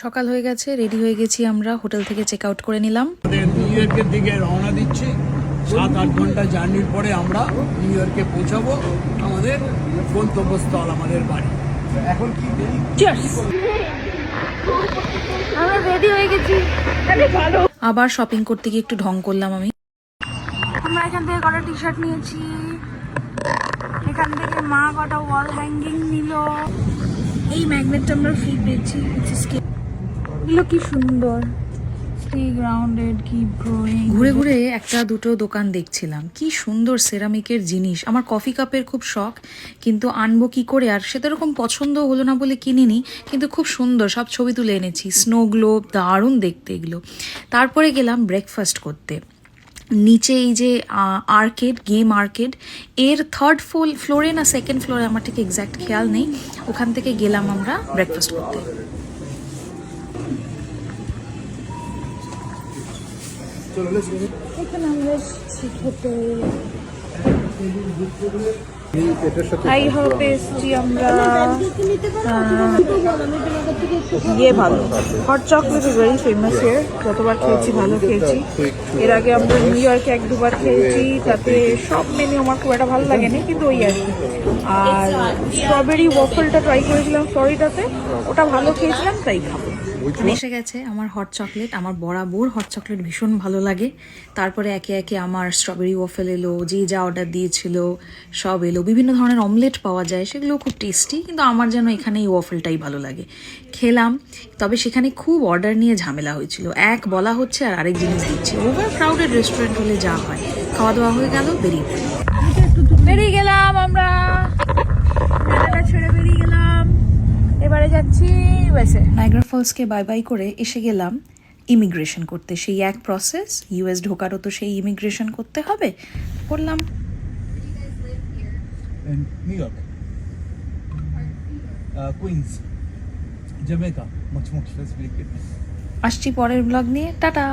সকাল হয়ে গেছে, রেডি হয়ে গেছি, আমরা হোটেল থেকে চেক আউট করে নিলাম। নিউ ইয়র্কের দিকে রওনা দিচ্ছি। 7-8 ঘন্টা জার্নির পরে আমরা নিউ ইয়র্কে পৌঁছাবো, আমাদের গন্তব্যস্থল আমাদের বাড়ি। এখন কি আমরা রেডি হয়ে গেছি। আবার শপিং করতে গিয়ে একটু ঢং করলাম আমি। আমরা এখান থেকে কটা টি শার্ট নিয়েছি, এখান থেকে মা কটা ওয়াল হ্যাঙ্গিং নিল, এই ম্যাগনেটটা আমরা ফ্রি পেয়েছি। এগুলো কি সুন্দর, ঘুরে ঘুরে একটা দুটো দোকান দেখছিলাম, কি সুন্দর সেরামিকের জিনিস। আমার কফি কাপের খুব শখ, কিন্তু আনবো কি করে, আর সেটা এরকম পছন্দ হলো না বলে কিনিনি, কিন্তু খুব সুন্দর, সব ছবি তুলে এনেছি। স্নো গ্লোব, দারুণ দেখতে এগুলো। তারপরে গেলাম ব্রেকফাস্ট করতে নিচে, এই যে আর্কেড, গেম আর্কেড, এর থার্ড ফ্লোরে না সেকেন্ড ফ্লোরে, আমার ঠিক এক্স্যাক্ট খেয়াল নেই। ওখান থেকে গেলাম আমরা ব্রেকফাস্ট করতে। এখানে আমরা খেতে এসছি আমরা। ইয়ে ভালো, hot chocolate is very famous here, যতবার খেয়েছি ভালো খেয়েছি। এর আগে আমরা নিউ ইয়র্কে 1-2 বার খেয়েছি, তাতে সব মেনু আমার খুব একটা ভালো লাগেনি, কিন্তু ওই আর কি। আর স্ট্রবেরি ওয়াফলটা ট্রাই করেছিলাম ফ্লোরিডাতে, ওটা ভালো খেয়েছিলাম, তাই খাবো। এসে গেছে আমার হট চকলেট। আমার বরাবর হট চকলেট ভীষণ ভালো লাগে। তারপরে একে একে আমার স্ট্রবেরি ওয়াফেল এলো, যে যা অর্ডার দিয়েছিল সব এলো। বিভিন্ন ধরনের অমলেট পাওয়া যায়, সেগুলো খুব টেস্টি, কিন্তু আমার যেন এখানে এই ওয়াফেলটাই ভালো লাগে। খেলাম, তবে সেখানে খুব অর্ডার নিয়ে ঝামেলা হয়েছিল। এক বলা হচ্ছে আর আরেক জিনিস দিচ্ছে। ওভার ক্রাউডেড রেস্টুরেন্ট হলে যা হয়। খাওয়া দাওয়া হয়ে গেল, বেরিয়ে গেলাম আমরা, ছেড়ে বেরিয়ে গেলাম। এবারে যাচ্ছি ওয়েসে। নায়াগ্রা ফলসকে বাই বাই করে এসে গেলাম ইমিগ্রেশন করতে। সেই এক প্রসেস, ইউএস ঢোকারও তো সেই ইমিগ্রেশন করতে হবে, করলাম। New York, Queens, Jamaica, much more specifically. আসছি পরের ব্লগ নিয়ে, টাটা।